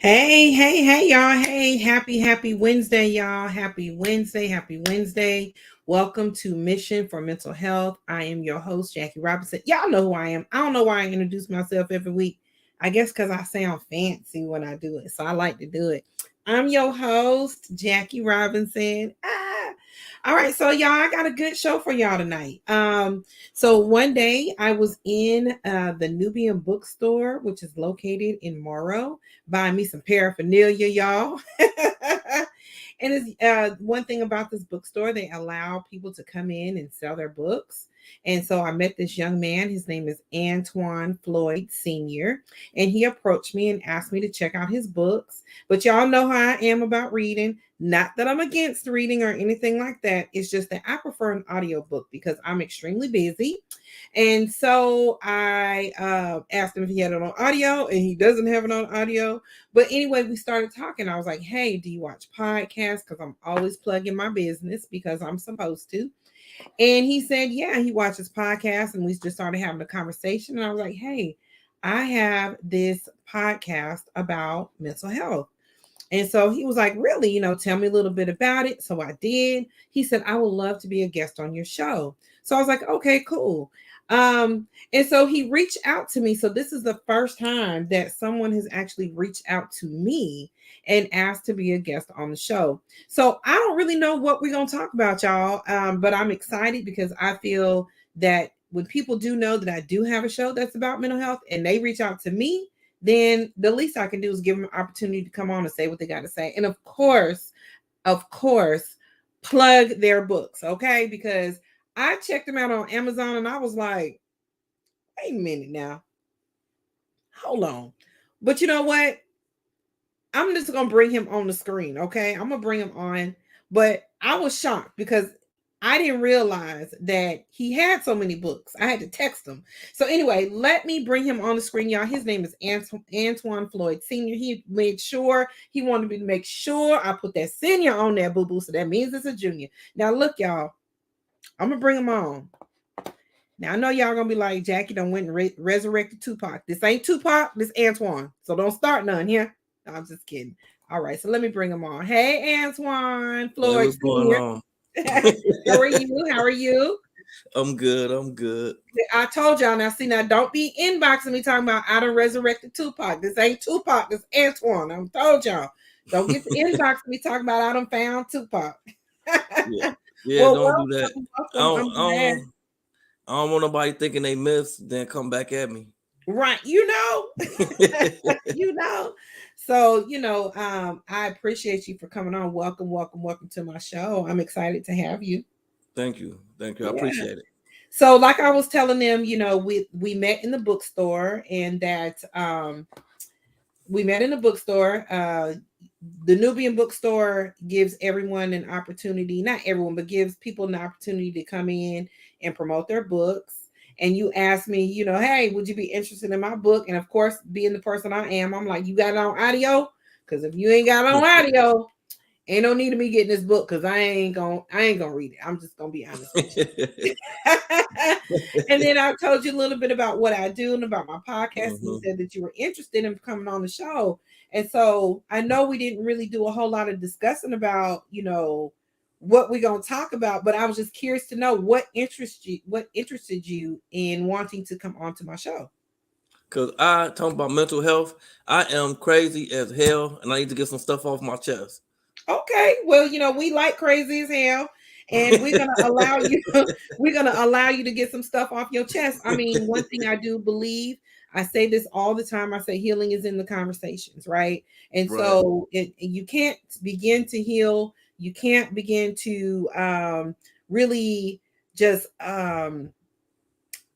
Hey, y'all. Hey, happy Wednesday, y'all. Happy Wednesday. Welcome to Mission for Mental Health. I am your host, Jackie Robinson. Y'all know who I am. I don't know why I introduce myself every week. I guess because I sound fancy when I do it. So I like to do it. I'm your host, Jackie Robinson. All right, so y'all, I got a good show for y'all tonight. So one day I was in the Nubian bookstore, which is located in Morrow, buying me some paraphernalia, y'all. And it's one thing about this bookstore, they allow people to come in and sell their books. And so I met this young man. His name is Antwan Floyd Sr. And he approached me and asked me to check out his books. But y'all know how I am about reading. Not that I'm against reading or anything like that. It's just that I prefer an audiobook because I'm extremely busy. And so I asked him if he had it on audio, and he doesn't have it on audio. But anyway, we started talking. I was like, hey, do you watch podcasts? Because I'm always plugging my business because I'm supposed to. And he said, yeah, he watches podcasts. And we just started having a conversation. And I was like, hey, I have this podcast about mental health. And so he was like, really, tell me a little bit about it. So I did. He said, I would love to be a guest on your show. So I was like, okay, cool. And so he reached out to me. So this is the first time that someone has actually reached out to me and asked to be a guest on the show. So I don't really know what we're going to talk about, y'all. But I'm excited because I feel that when people do know that I do have a show that's about mental health and they reach out to me, then the least I can do is give them an opportunity to come on and say what they got to say. And of course, plug their books, okay? Because I checked them out on Amazon and I was like, wait a minute now. Hold on. But you know what? I'm just going to bring him on the screen, okay? I'm going to bring him on. But I was shocked because I didn't realize that he had so many books. I had to text him. So anyway, let me bring him on the screen, y'all. His name is Antwan Floyd Sr. He made sure, he wanted me to make sure I put that senior on there, boo-boo. So that means it's a junior. Now look, y'all. I'm going to bring him on. Now I know y'all going to be like, Jackie done went and resurrected Tupac. This ain't Tupac. This Antwan. So don't start none here. No, I'm just kidding. All right. So let me bring him on. Hey, Antwan Hey, Floyd what's going Sr. on? How are you? How are you? I'm good. I'm good. I told y'all now. See now, don't be inboxing me talking about I done resurrected Tupac. This ain't Tupac. This Antwan. I told y'all. Don't get the inbox me talking about I done found Tupac. Yeah, yeah. Well, Don't do that. welcome, I welcome. don't. I'm I glad. don't. I don't want nobody thinking they missed, then come back at me. Right, you know. So I appreciate you for coming on. Welcome to my show. I'm excited to have you. Thank you. Thank you. I Yeah. appreciate it. So, like I was telling them, we met in the bookstore, and that we met in the bookstore. The Nubian bookstore gives everyone an opportunity, not everyone, but gives people an opportunity to come in and promote their books. And you asked me, hey, would you be interested in my book? And of course, being the person I am, I'm like, you got it on audio? Because if you ain't got it on audio, ain't no need of me getting this book because I ain't gonna read it. I'm just gonna be honest with you. And then I told you a little bit about what I do and about my podcast, and you hmm said that you were interested in coming on the show. And so I know we didn't really do a whole lot of discussing about, what we're gonna talk about, but I was just curious to know what interested you in wanting to come onto my show. Cause I talk about mental health. I am crazy as hell, and I need to get some stuff off my chest. Okay, well, we like crazy as hell, and we're gonna allow you. We're gonna allow you to get some stuff off your chest. I mean, one thing I do believe, I say this all the time. I say healing is in the conversations, right? And Right. so you can't begin to heal. You can't begin to really just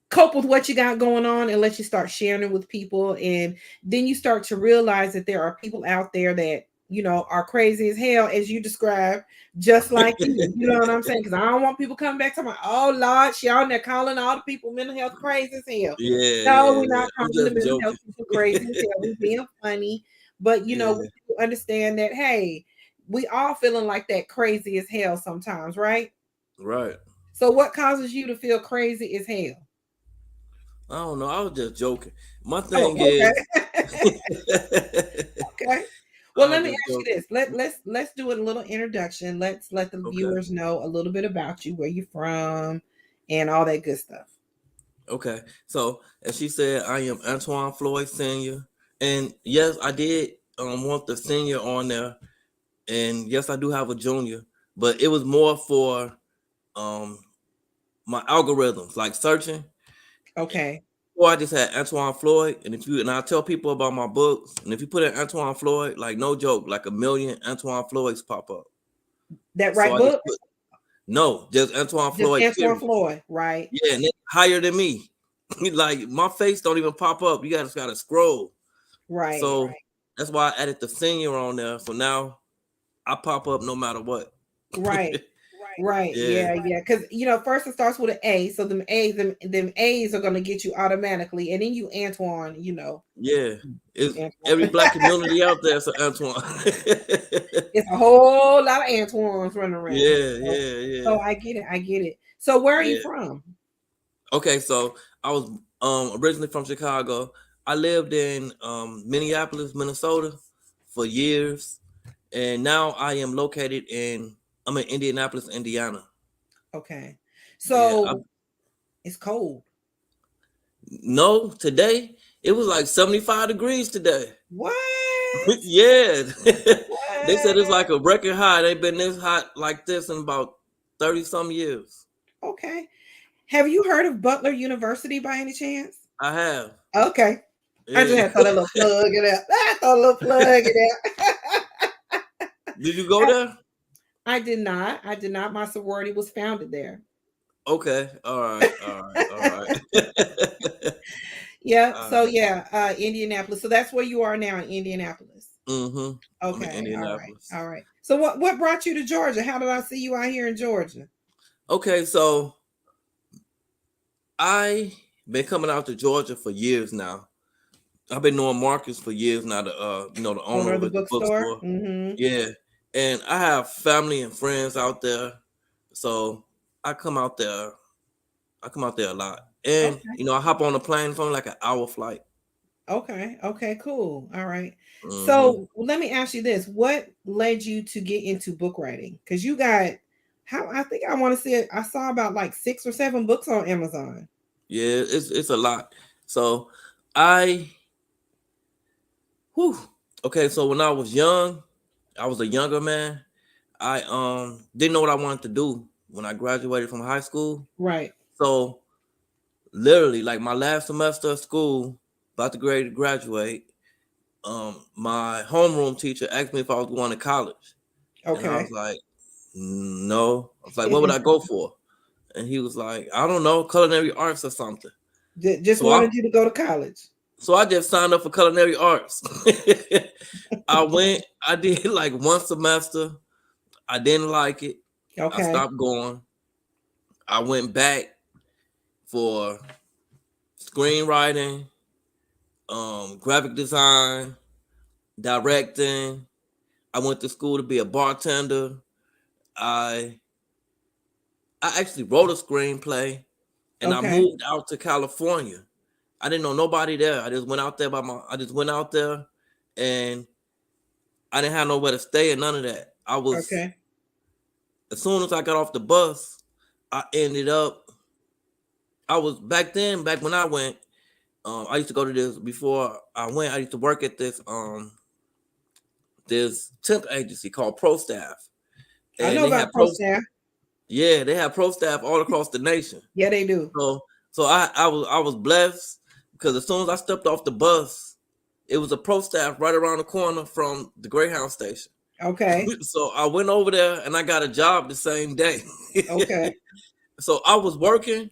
cope with what you got going on unless you start sharing it with people, and then you start to realize that there are people out there that are crazy as hell, as you described, just like you know what I'm saying? Because I don't want people coming back to my, oh Lord, she on there calling all the people mental health crazy as hell. Yeah, No, yeah, we're yeah. not I'm calling the just mental health joking. people crazy as hell. We're being funny, but we Yeah. do understand that, hey, we all feeling like that crazy as hell sometimes, right? Right. So what causes you to feel crazy as hell? I don't know. I was just joking. My Oh, thing is, okay. Okay. Well, I let me just ask you go. this. Let's do a little introduction. Let's let the Okay. viewers know a little bit about you, where you're from, and all that good stuff. Okay. So as she said, I am Antwan Floyd Sr. And yes, I did want the senior on there. And yes, I do have a junior, but it was more for um my algorithms, like searching. Okay. Or I just had Antwan Floyd, and I tell people about my books, and if you put in Antwan Floyd, like no joke, like a million Antwan Floyds pop up. That So right I just books? put no, just Antwan Just Floyd, Antwan period. Floyd, right? Yeah, and they higher than me. Like my face don't even pop up. You guys gotta scroll. Right. So that's why I added the senior on there. So now I pop up no matter what. Right. Right. Yeah, Yeah. Yeah. Because first it starts with an A, so them A's are gonna get you automatically, and then you Antoine. yeah. It's every Antoine. black community out there. So Antwan. It's a whole lot of Antoines running around here. Yeah, So, yeah, so yeah, I get it. I get it. So where are you yeah. from? Okay, so I was originally from Chicago. I lived in Minneapolis, Minnesota for years, and now I am located I'm in Indianapolis, Indiana. Okay. Yeah, So it's cold. no, today it was like 75 degrees today. What? Yeah. They said it's What? like a record high. They've been this hot like this in about 30 some years. Okay. Have you heard of Butler University by any chance? I have. Okay. I just Yeah. had to throw that little plug in there. I throw a little plug in there. Did you go there? I did not. I did not. My sorority was founded there. Okay. All right. All right. All right. Yeah. All So right. yeah, Indianapolis. So that's where you are now in Indianapolis. Mm-hmm. I'm in Okay. All right. Indianapolis. All right. So what brought you to Georgia? How did I see you out here in Georgia? Okay, so I been coming out to Georgia for years now. I've been knowing Marcus for years now, the owner Owner of of the the bookstore. bookstore. Mm-hmm. Yeah. And I have family and friends out there. So I come out there. I come out there a lot. And Okay. I hop on a plane. It's only like an hour flight. Okay. Okay. Cool. All right. Mm-hmm. So let me ask you this: what led you to get into book writing? Because you got how I think I want to say it. I saw about like 6 or 7 books on Amazon. Yeah, it's a lot. So I whew. Okay, so when I was young, I was a younger man. I didn't know what I wanted to do when I graduated from high school. Right. So literally, like my last semester of school, about to graduate, my homeroom teacher asked me if I was going to college, and I Okay. was like, no. I was like, what would I go for? And he was like, I don't know, culinary arts or something. Just So I wanted you to go to college. so I just signed up for culinary arts. I went, I did like one semester. I didn't like it. I Okay. stopped going. I went back for screenwriting, graphic design, directing. I went to school to be a bartender. I I actually wrote a screenplay, and I Okay. moved out to California. I didn't know nobody there. I just went out there I just went out there, and I didn't have nowhere to stay and none of that. Okay. As soon as I got off the bus, I ended up I was back when I went. I used to go to this before I went. I used to work at this temp agency called Pro Staff, I and know they had about Pro Staff. they have Pro Staff all across the nation. Yeah, they do. So I was blessed because as soon as I stepped off the bus, it was a Pro Staff right around the corner from the Greyhound station. Okay. So I went over there and I got a job the same day. Okay. So I was working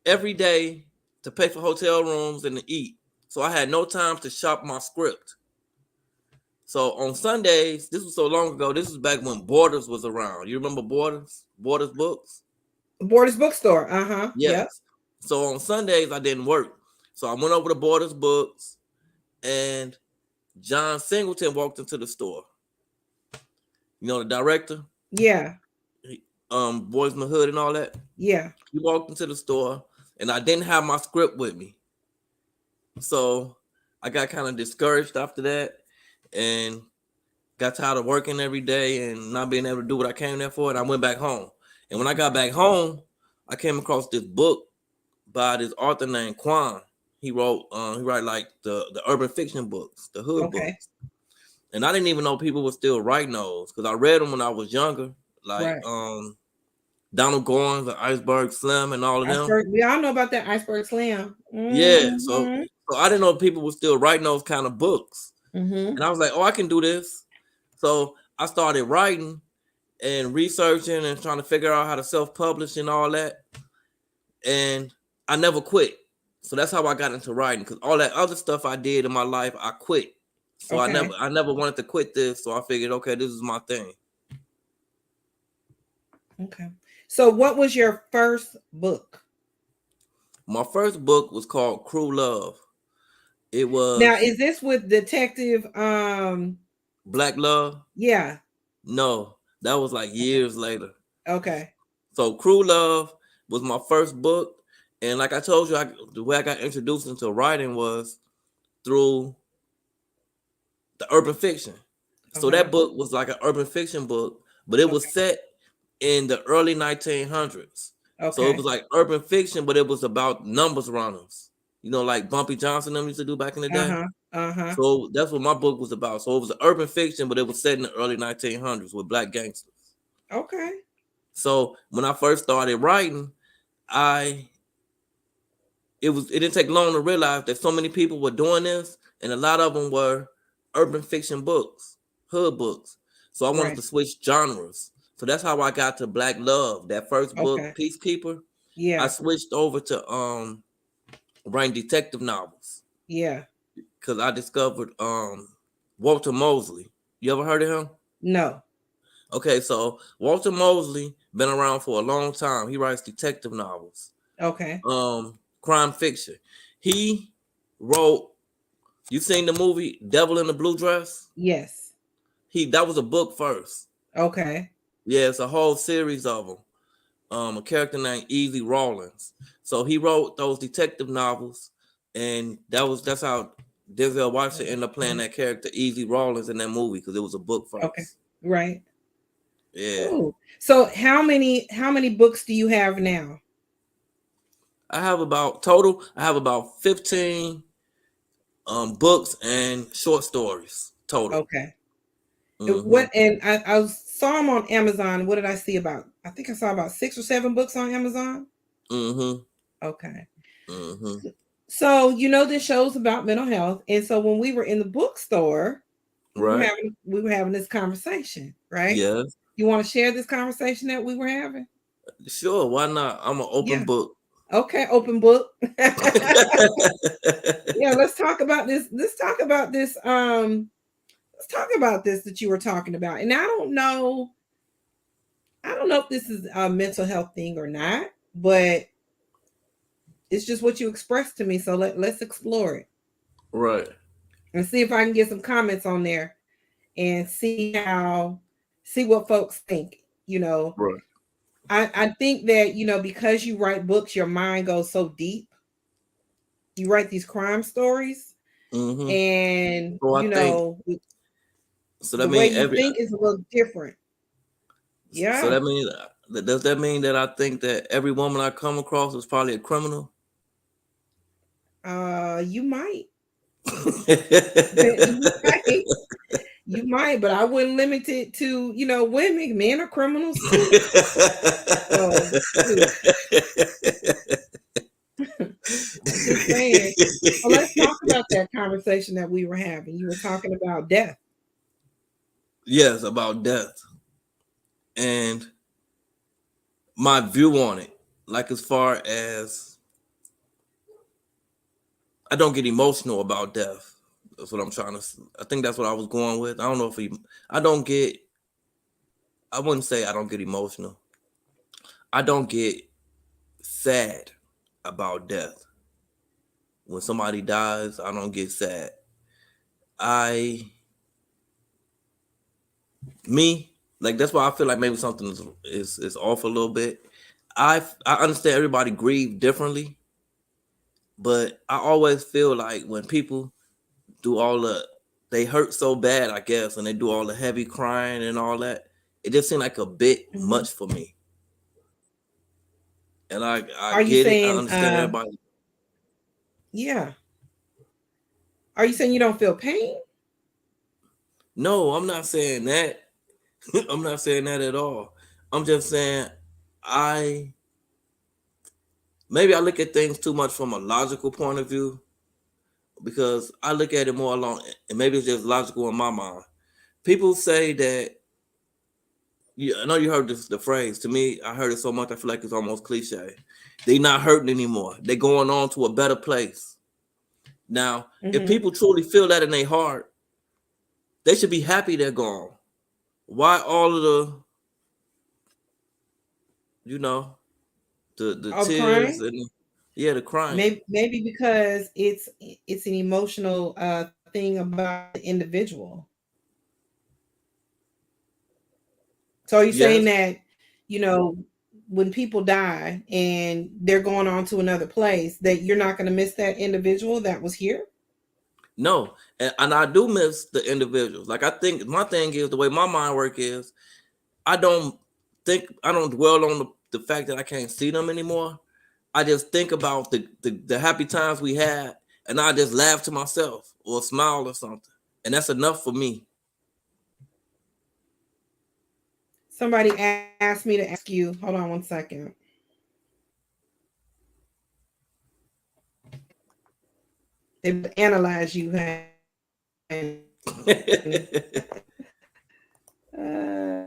every day to pay for hotel rooms and to eat. So I had no time to shop my script. So on Sundays, this was so long ago. This was back when Borders was around. You remember Borders? Borders Books? Borders bookstore. Uh-huh. Yep. Yes. So on Sundays, I didn't work. So I went over to Borders Books, and John Singleton walked into the store. You know, the director, Yeah. Boys in the Hood and all that. Yeah. He walked into the store, and I didn't have my script with me. So I got kind of discouraged after that, and got tired of working every day and not being able to do what I came there for. And I went back home. And when I got back home, I came across this book by this author named Quan. He wrote like the urban fiction books, the hood Okay. books. And I didn't even know people were still writing those because I read them when I was younger, like Right. Donald Goins, the Iceberg Slim, and all of them. Iceberg. We all know about that Iceberg Slam. Yeah, so Mm-hmm. I didn't know people were still writing those kind of books, Mm-hmm. and I was like, oh, I can do this. So I started writing and researching and trying to figure out how to self-publish and all that, and I never quit. So that's how I got into writing, because all that other stuff I did in my life, I quit. So Okay. I never wanted to quit this. So I figured, okay, this is my thing. Okay. So what was your first book? My first book was called Crew Love. It Now, was is this with Detective Black Love. yeah. No, that was like years later. Okay. So Crew Love was my first book, and like I told you, the way I got introduced into writing was through the urban fiction. So Okay. that book was like an urban fiction book, but it was Okay. set in the early 1900s. So it Okay. was like urban fiction, but it was about numbers runners. You know, like Bumpy Johnson them used to do back in the day. Uh-huh. Uh-huh. So that's what my book was about. So it was an urban fiction, but it was set in the early 1900s with black gangsters. Okay. So when I first started writing, it didn't take long to realize that so many people were doing this, and a lot of them were urban fiction books, hood books. So I wanted Right. to switch genres. So that's how I got to Black Love. That first book, Okay. Peacekeeper, I Yeah. switched over to writing detective novels Yeah. because I discovered Walter Mosley. You ever heard of him? No. Okay, so Walter Mosley been around for a long time. He writes detective novels, Okay. crime fiction. He wrote. You seen the movie Devil in the Blue Dress? Yes. That was a book first. Okay. Yeah, it's a whole series of them. A character named Easy Rawlins. So he wrote those detective novels, and that's how Denzel Washington ended up playing that character Easy Rawlins in that movie because it was a book Okay. first. Right. Yeah, Oh. So how many books do you have now? I have about 15 books and short stories total. Okay. Mm-hmm. What and I saw them on Amazon. What did I see about? I think I saw about 6 or 7 books on Amazon. Mm-hmm. Okay. Mm-hmm. So this show's about mental health, and so when we were in the bookstore, we were Right. having this conversation, right? Yes. You want to share this conversation that we were having? Sure. Why not? I'm an open Yeah. book. Okay. Open book. Yeah. Let's talk about this. Let's talk about this. Let's talk about this that you were talking about, and I don't know. I don't know if this is a mental health thing or not, but it's just what you expressed to me. So let's explore it Right. and see if I can get some comments on there and see what folks think. You know, Right. I think that because you write books, your mind goes so deep. You write these crime stories, Mm-hmm. and So I think so. That the way means you think is a little different. So Yeah, that means does that mean that I think that every woman I come across is probably a criminal? you might. You might. You might, but I wouldn't limit it to women. Men are criminals too. So shoot, I'm just saying. Well, let's talk about that conversation that we were having. You were talking about death. Yes, about death and my view on it. Like as far as I don't get emotional about death. That's what I'm trying to. I think that's what I was going with. I don't know if I don't get. I wouldn't say I don't get emotional. I don't get sad about death. When somebody dies, I don't get sad. I me like that's why I feel like maybe something is off a little bit. I understand everybody grieve differently, but I always feel like when people do all the, they hurt so bad, I guess, and they do all the heavy crying and all that. It just seemed like a bit Mhm. much for me. And I Are you get it. I saying, understand everybody. yeah. Are you saying you don't feel pain? No, I'm not saying that. I'm not saying that at all. I'm just saying I maybe I look at things too much from a logical point of view, because I look at it more along, and maybe it's just logical in my mind. People say that, I know you heard this, the phrase. To me, I heard it so much I feel like it's almost cliche. They not hurting anymore. They going on to a better place. Now, if Mm-hmm. people truly feel that in their heart, they should be happy they're gone. Why all of the, you know, the All the tears crying? and the crying? Maybe because it's an emotional thing about the individual. So are you saying Yes. that, you know, when people die and they're going on to another place, that you're not going to miss that individual that was here? No, and I do miss the individuals. Like, I think my thing is, the way my mind work is, I don't I don't dwell on the fact that I can't see them anymore. I just think about the happy times we had, and I just laugh to myself or smile or something, and that's enough for me. Somebody asked me to ask you, hold on one second. They analyze you, honey. Uh,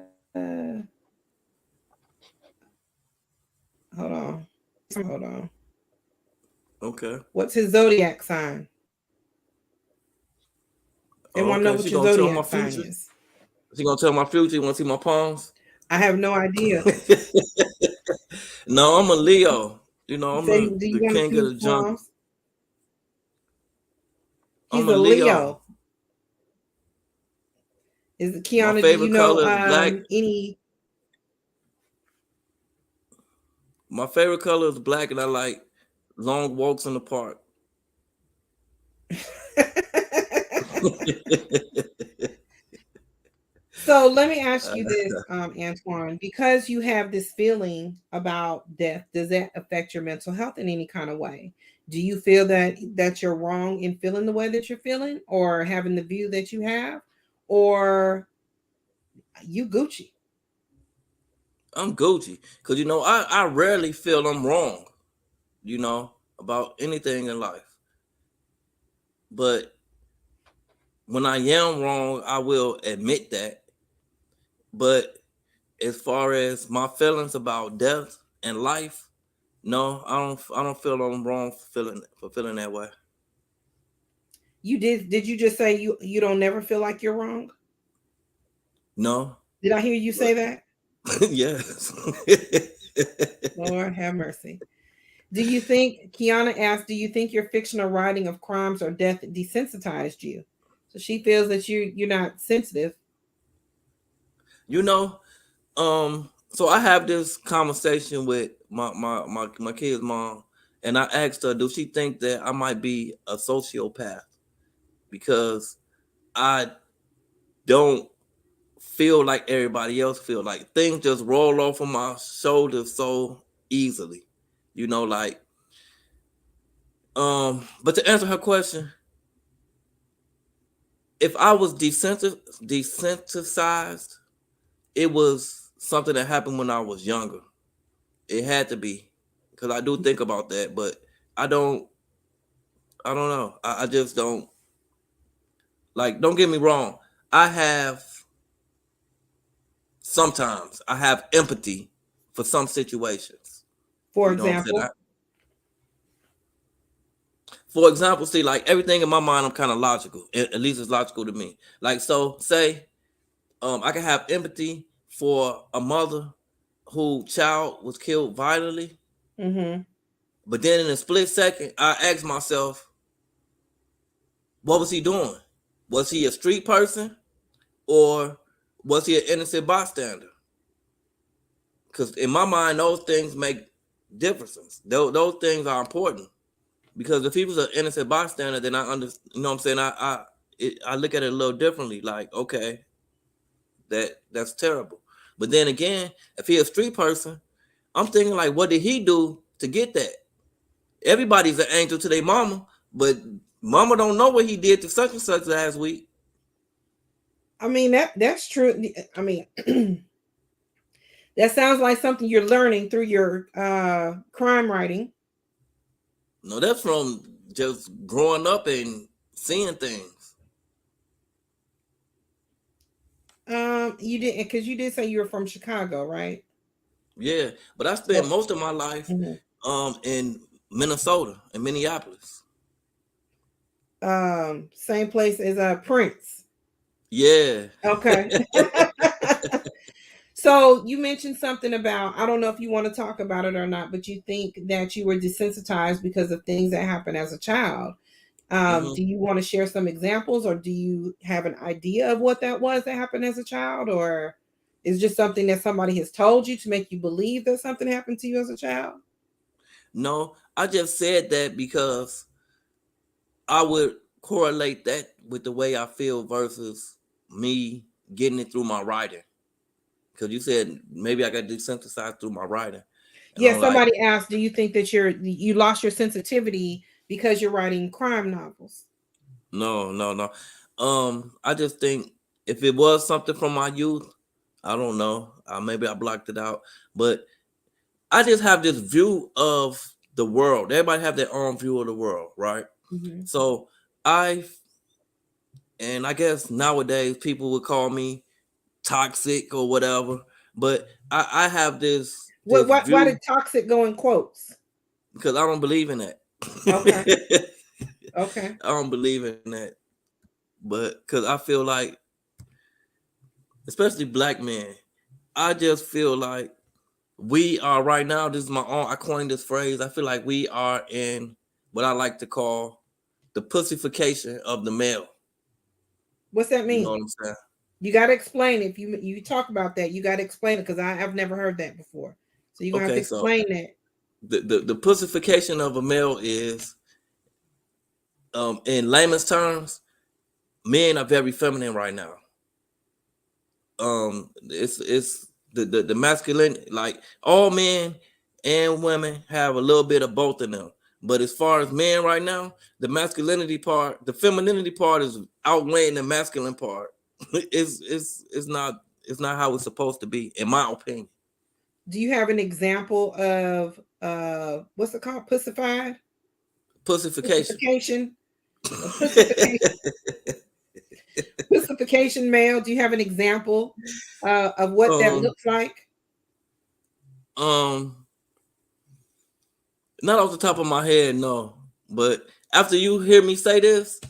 hold on. Hold on. Okay. What's his zodiac sign? They Oh, want to know okay. what She your gonna tell my zodiac sign future. is. She gonna tell my future. You want to see my palms? I have no idea. No, I'm a Leo. He I'm said, the "Do you the want to king see of his the jungle. palms?" I'm He's a a Leo. Leo. Is it My Kiana? Do you favorite know color is black. any? My favorite color is black, and I like long walks in the park. So let me ask you this, Antoine, because you have this feeling about death, does that affect your mental health in any kind of way? Do you feel that you're wrong in feeling the way that you're feeling, or having the view that you have, or you Gucci? I'm Gucci, because I rarely feel I'm wrong, you know, about anything in life. But when I am wrong, I will admit that. But as far as my feelings about death and life, no, I don't feel I'm wrong for feeling that way. You did you just say you don't never feel like you're wrong? No. Did I hear you But say that? yes. Lord have mercy. Do you think, Kiana asked, do you think your fictional writing of crimes or death desensitized you? So she feels that you're not sensitive. you know, so I have this conversation with my kid's mom, and I asked her, do she think that I might be a sociopath because I don't feel like everybody else feel, like things just roll off of my shoulders so easily, like, but to answer her question, if I was desensitized, it was something that happened when I was younger. It had to be, because I do think about that, but I don't. I don't know. I just don't, like. Don't get me wrong. I have sometimes I have empathy for some situations. For You know what I'm saying? example, For example, see, like everything in my mind, I'm kind of logical. At least it's logical to me. Like, so, say, I can have empathy for a mother whose child was killed violently, mm-hmm. but then in a split second, I ask myself, what was he doing? Was he a street person, or was he an innocent bystander? Because in my mind, those things make differences. Those things are important. Because if he was an innocent bystander, then you know what I'm saying? I look at it a little differently. Like, okay, that's terrible. But then again, if he a street person, I'm thinking like, what did he do to get that? Everybody's an angel to their mama, but mama don't know what he did to such and such last week. I mean, that's true. I mean, that sounds like something you're learning through your crime writing. No, that's from just growing up and seeing things. You didn't, because you did say you were from Chicago, right? Yeah, but I spent So, most of my life mhm. in Minnesota and Minneapolis. Same place as Prince. Yeah. Okay. So you mentioned something about, I don't know if you want to talk about it or not, but you think that you were desensitized because of things that happened as a child. Hmm. Do you want to share some examples, or do you have an idea of what that was that happened as a child, or is just something that somebody has told you to make you believe that something happened to you as a child? No, I just said that because I would correlate that with the way I feel versus me getting it through my writing. Because you said maybe I got desensitized through my writing, and Yeah, I'm like, somebody asked, do you think that you lost your sensitivity because you're writing crime novels? no, no, no. I just think if it was something from my youth, I don't know. Maybe I blocked it out, but I just have this view of the world. Everybody have their own view of the world, right? Mm-hmm. So I guess nowadays people would call me toxic or whatever, but I have this Why view did toxic go in quotes? because I don't believe in that. Okay. Okay. I don't believe in that, but because I feel like, especially black men, I just feel like we are right now. This is my own. I coined this phrase. I feel like we are in what I like to call the pussification of the male. What's that You know mean? what I'm saying? You got to explain it. If you talk about that, you got to explain it, because I've never heard that before. So you're gonna have to Okay, so explain that. the pussification of a male is, in layman's terms, men are very feminine right now. It's the masculine, like all men and women have a little bit of both of them. But as far as men right now, the masculinity part, the femininity part is outweighing the masculine part. It's not how it's supposed to be, in my opinion. Do you have an example of what's it called? Pussified? Pussification. Pussification? A pussification, pussification male. Do you have an example of what that um, looks like? um, not off the top of my head, no. But after you hear me say this,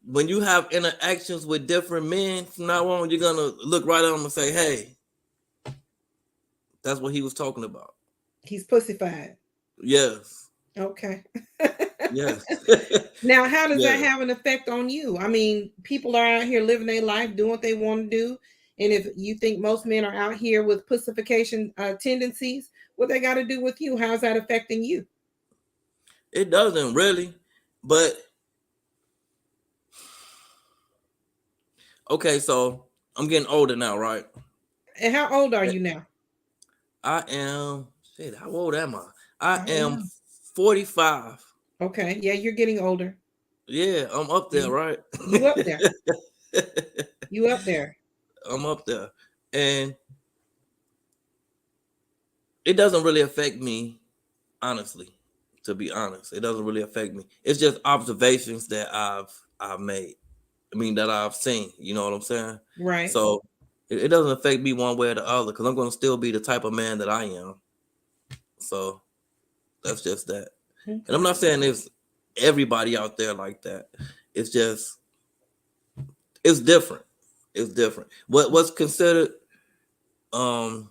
when you have interactions with different men from now on, you're gonna look right at them and say, "Hey, that's what he was talking about." He's pussified. Yes, Okay. yes, Now, how does that yes. have an effect on you? I mean, people are out here living their life, doing what they want to do. And if you think most men are out here with pussification tendencies, what they got to do with you? How's that affecting you? It doesn't really, but okay. So I'm getting older now, right? And how old are you now? I am. Shit, how old am I? I I don't am know. 45. Okay. Yeah, you're getting older. Yeah, I'm up there, You, right? you up there. You up there. I'm up there, and it doesn't really affect me, honestly. To be honest, it doesn't really affect me. It's just observations that I've made. I mean, that I've seen. You know what I'm saying? Right. So it doesn't affect me one way or the other because I'm going to still be the type of man that I am. So that's just that. And I'm Okay. not saying it's everybody out there like that. It's just it's different. It's different. What's considered um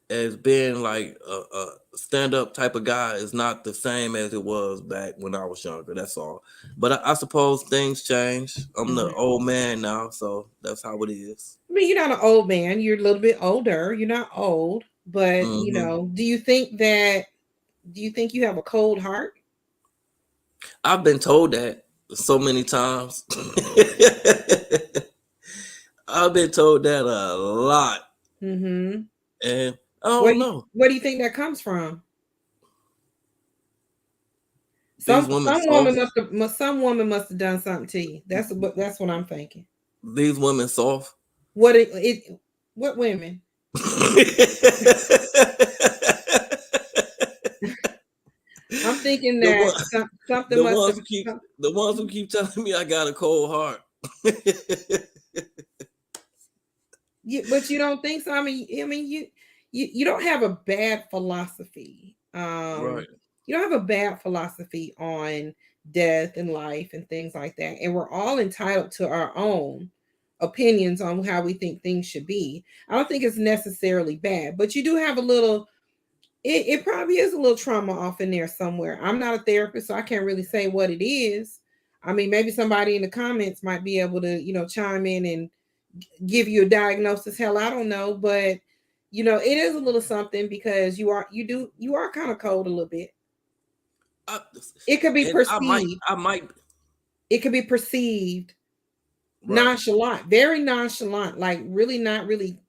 as being like a stand-up type of guy is not the same as it was back when I was younger. That's all. But I suppose things change. I'm the Mhm. old man now, so that's how it is. I mean, you're not an old man. You're a little bit older. You're not old, but Hmm. do you think you have a cold heart? I've been told that so many times. I've been told that a lot, Mm-hmm. and I don't know. Where do you think that comes from? These women soft. Some woman must have done something to you. That's what I'm thinking. These women soft. What women? I'm thinking the that one, something must have. the ones who keep telling me I got a cold heart. But you don't think so. I mean, you don't have a bad philosophy. Right. You don't have a bad philosophy on death and life and things like that. And we're all entitled to our own opinions on how we think things should be. I don't think it's necessarily bad, but you do have a little. It probably is a little trauma off in there somewhere. I'm not a therapist, so I can't really say what it is. I mean, maybe somebody in the comments might be able to, chime in and give you a diagnosis. Hell, I don't know, but it is a little something because you are kind of cold a little bit. I, It could be and perceived. I might. It could be perceived Right. nonchalant, very nonchalant, like really not really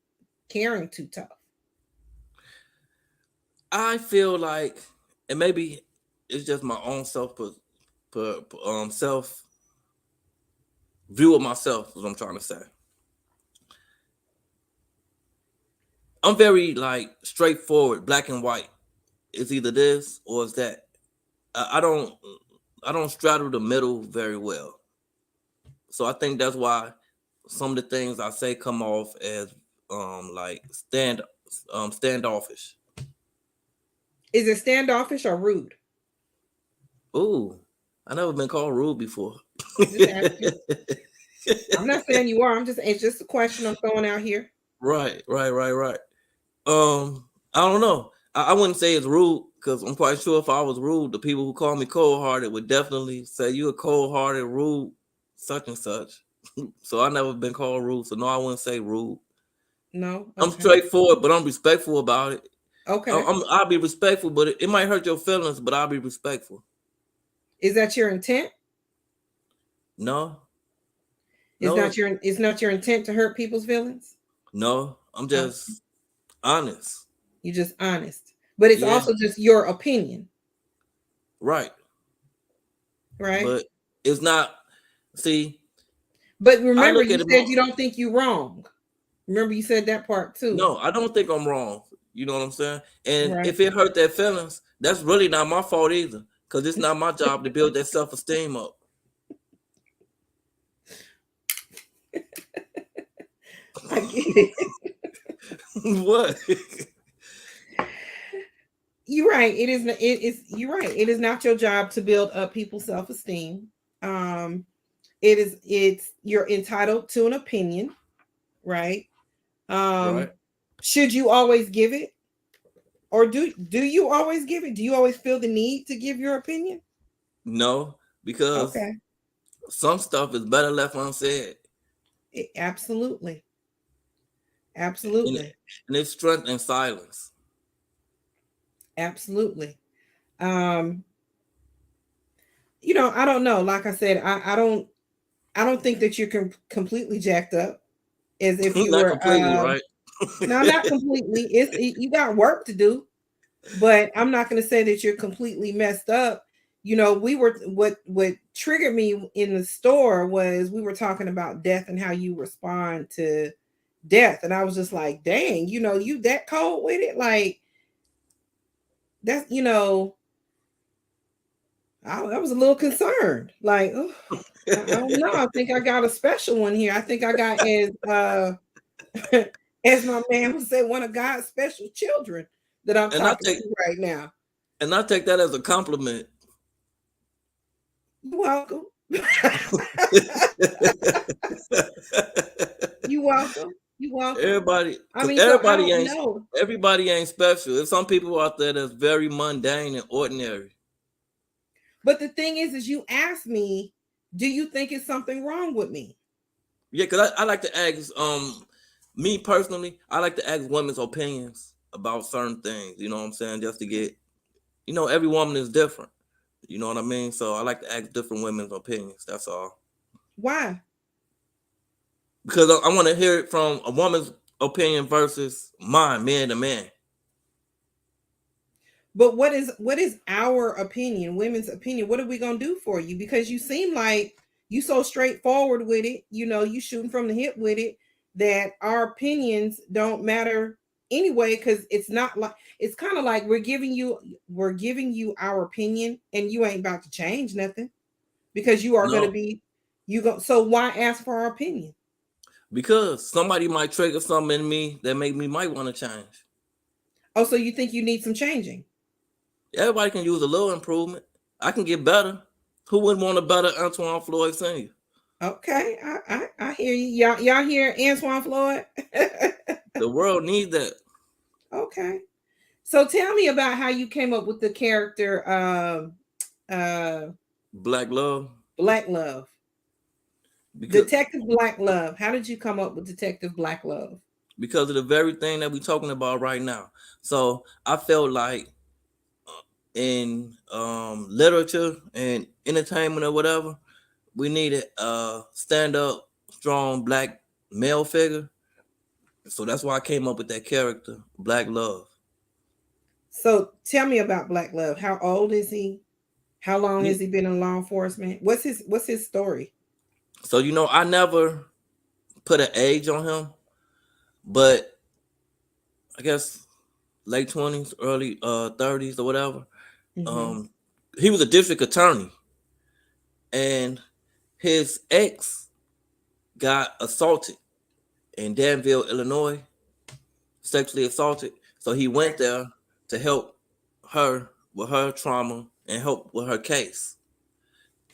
caring too tough. I feel like, and maybe it's just my own self view of myself. Is what I'm trying to say. I'm very like straightforward, black and white. It's either this or it's that. I don't straddle the middle very well. So I think that's why some of the things I say come off as like standoffish. Is it standoffish or rude? Ooh, I never been called rude before. Just asking. I'm not saying you are. It's just a question I'm throwing out here. Right. I don't know. I wouldn't say it's rude because I'm quite sure if I was rude, the people who call me cold hearted would definitely say you a cold hearted, rude, such and such. So I never been called rude. So no, I wouldn't say rude. No. I'm Okay. straightforward, but I'm respectful about it. Okay. I'll be respectful, but it might hurt your feelings, but I'll be respectful. Is that your intent? No, It's no, not your intent to hurt people's feelings? no. I'm Oh, just honest. you're just honest. But it's Yeah, also just your opinion, right. right? But it's not. See, But I remember, look you at it said more. you don't think you're wrong. Remember, you said that part too, No, I don't think I'm wrong. You know what I'm saying? And right? if it hurt their feelings, that's really not my fault either. Because it's not my job to build their self-esteem up. I get it. What? You're right. It is. It is. You're right. It is not your job to build up people's self-esteem. Um, it is. It's you're entitled to an opinion, right? Um, Right? should you always give it, or do you always give it? Do you always feel the need to give your opinion? No, because Okay. some stuff is better left unsaid. Absolutely. And, Absolutely. and it's strength in silence. Absolutely. Um, I don't know. Like I said, I don't think that you're completely jacked up as if you Not were completely, right? no, not completely. You got work to do, but I'm not going to say that you're completely messed up. We were what triggered me in the store was we were talking about death and how you respond to death, and I was just like, dang, you that cold with it, like that's I was a little concerned, like, oh, I don't know. I think I got a special one here. I think I got as my man would say, one of God's special children that I'm and I talking take to right now. and I take that as a compliment. You're welcome. You welcome. You welcome. Everybody, I because mean, so I don't know. everybody ain't special. There's some people out there that's very mundane and ordinary. But the thing is you asked me, do you think it's something wrong with me? Yeah, because I like to ask, me personally, I like to ask women's opinions about certain things. You know what I'm saying? Just to get, every woman is different. You know what I mean? So I like to ask different women's opinions. That's all. Why? Because I want to hear it from a woman's opinion versus mine, man to man. But what is our opinion, women's opinion? What are we gonna do for you? Because you seem like you so straightforward with it. You shooting from the hip with it. That our opinions don't matter anyway. Because it's not like it's kind of like we're giving you our opinion, and you ain't about to change nothing because you are gonna No, be you go. So why ask for our opinion? because somebody might trigger something in me that make me might want to change. Oh, so you think you need some changing? Everybody can use a little improvement. I can get better. Who wouldn't want a better Antwan Floyd Sr.? Okay, I hear you. Y'all hear Antwan Floyd? The world needs that. Okay. So tell me about how you came up with the character uh Black love. Black Love. Because Detective Black Love. How did you come up with Detective Black Love? because of the very thing that we're talking about right now. So I felt like in literature and entertainment or whatever, we needed a stand up, strong black male figure. So that's why I came up with that character, Black Love. So tell me about Black Love. How old is he? How long You- has he been in law enforcement? What's his story? So I never put an age on him, but I guess late 20s, early 30s or whatever. Mm-hmm. Um, he was a district attorney, and his ex got assaulted in Danville, Illinois, sexually assaulted. So he went there to help her with her trauma and help with her case.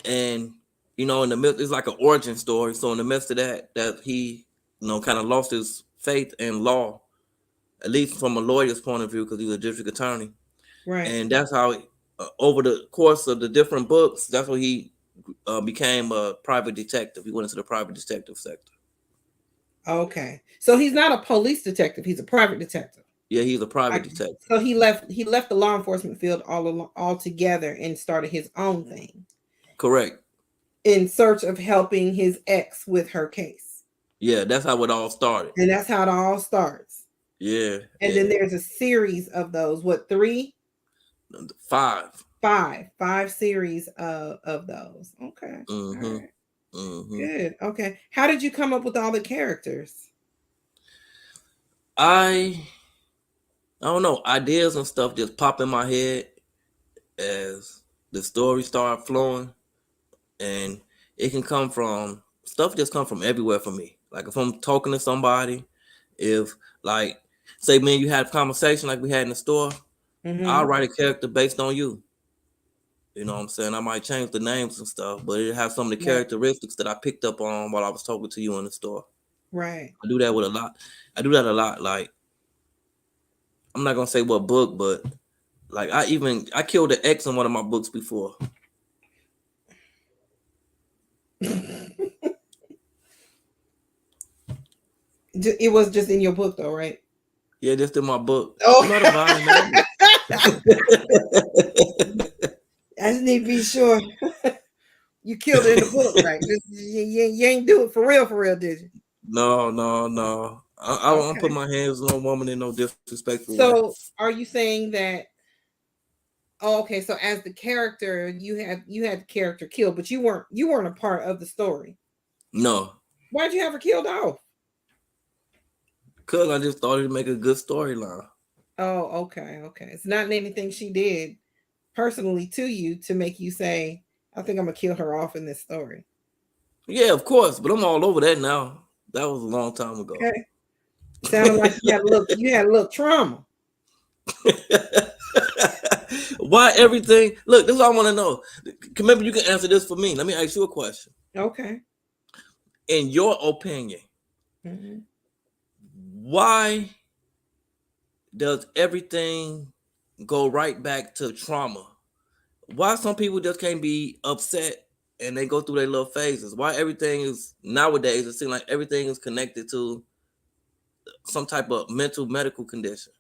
And in the midst, it's like an origin story. So in the midst of that he, kind of lost his faith in law, at least from a lawyer's point of view, because he was a district attorney. Right. And that's how, over the course of the different books, that's when he became a private detective. He went into the private detective sector. Okay. So he's not a police detective. He's a private detective. Yeah, he's a private Okay. detective. So he left the law enforcement field all together and started his own thing Correct. in search of helping his ex with her case. Yeah, that's how it all started. And that's how it all starts. Yeah, And then there's a series of those. What, three? five. Five series of those. Okay. All Mm-hmm. right. Mm-hmm. Good. Okay. How did you come up with all the characters? I I don't know, ideas and stuff just pop in my head as the story start flowing, and it can come from stuff just come from everywhere for me. Like if I'm talking to somebody, if like say me and you had a conversation like we had in the store, I'll Mm-hmm. write a character based on you. You know what I'm saying? I might change the names and stuff, but it has some of the Right. characteristics that I picked up on while I was talking to you in the store. Right. I do that with a lot. I do that a lot. Like I'm not gonna say what book, but like I killed an ex in one of my books before. It was just in your book though, right? Yeah, just in my book. Oh, I'm not a violent man. I just need to be sure you killed it in the book, right? You ain't do it for real, did you? No, no, no. I won't put Okay. my hands on a woman in no disrespectful way. So are you saying that? Oh, okay. So as the character, you had the character killed, but you weren't a part of the story. No, Why'd you have her killed off? cause I just thought it'd make a good storyline. Oh, okay, okay. It's not anything she did personally to you to make you say, "I think I'm gonna kill her off in this story." Yeah, of course, but I'm all over that now. That was a long time ago. Okay. Sounded like you had a little trauma. Why everything? Look, this is what I want to know. Maybe you can answer this for me. Let me ask you a question. Okay. In your opinion, Mhm. why does everything go right back to trauma? Why some people just can't be upset and they go through their little phases? Why everything is nowadays? It seems like everything is connected to some type of mental medical condition.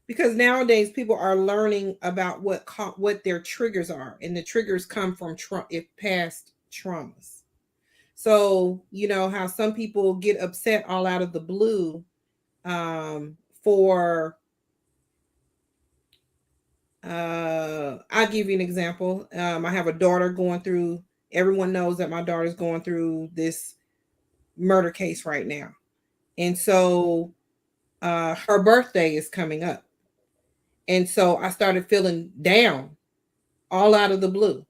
Because nowadays people are learning about what their triggers are, and the triggers come from past traumas. So you know how some people get upset all out of the blue, for I'll give you an example. I have a daughter going through. Everyone knows that my daughter's going through this murder case right now, and so her birthday is coming up. And so I started feeling down all out of the blue.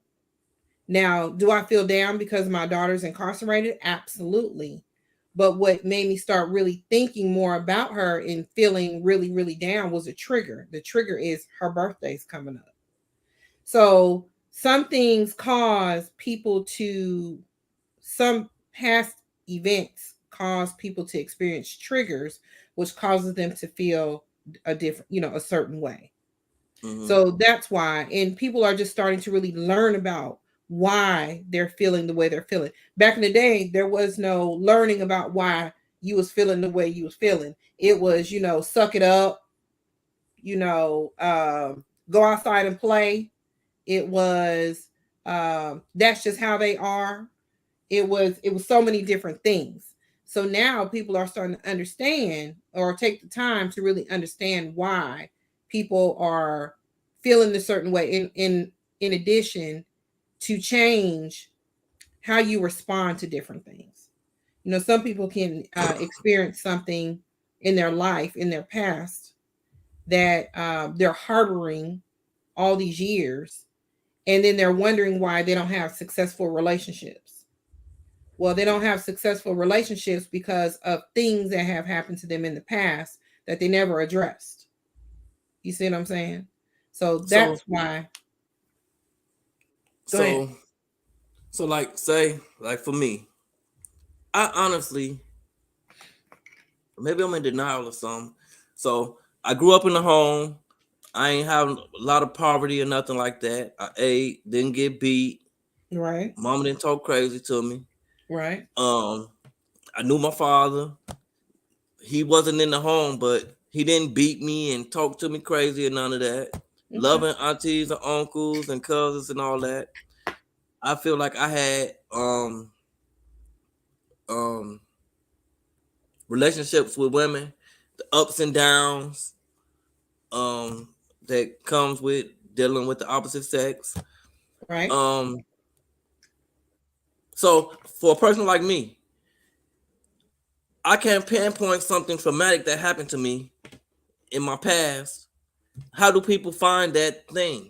Now, do I feel down because my daughter's incarcerated? Absolutely. But what made me start really thinking more about her and feeling really, really down was a trigger. The trigger is her birthday's coming up. So some things cause people to, some past events cause people to experience triggers, which causes them to feel a different, a certain way. Mm-hmm. So that's why, and people are just starting to really learn about why they're feeling the way they're feeling. Back in the day, there was no learning about why you was feeling the way you was feeling. It was, suck it up, go outside and play. It was, that's just how they are. It was so many different things. So now people are starting to understand, or take the time to really understand why people are feeling a certain way, in addition to change how you respond to different things. Some people can experience something in their life, in their past, that they're harboring all these years, and then they're wondering why they don't have successful relationships. Well, they don't have successful relationships because of things that have happened to them in the past that they never addressed. You see what I'm saying? So So that's why. Go ahead. so so like say like for me, I honestly maybe I'm in denial or something. So I grew up in a home. I ain't have a lot of poverty or nothing like that. I ate, didn't get beat. Right. Mama didn't talk crazy to me. Right. I knew my father. He wasn't in the home, but he didn't beat me and talk to me crazy or none of that. Okay. Loving aunties and uncles and cousins and all that. I feel like I had um relationships with women, the ups and downs um that comes with dealing with the opposite sex. Right. Um so for a person like me, I can't pinpoint something traumatic that happened to me in my past. How do people find that thing?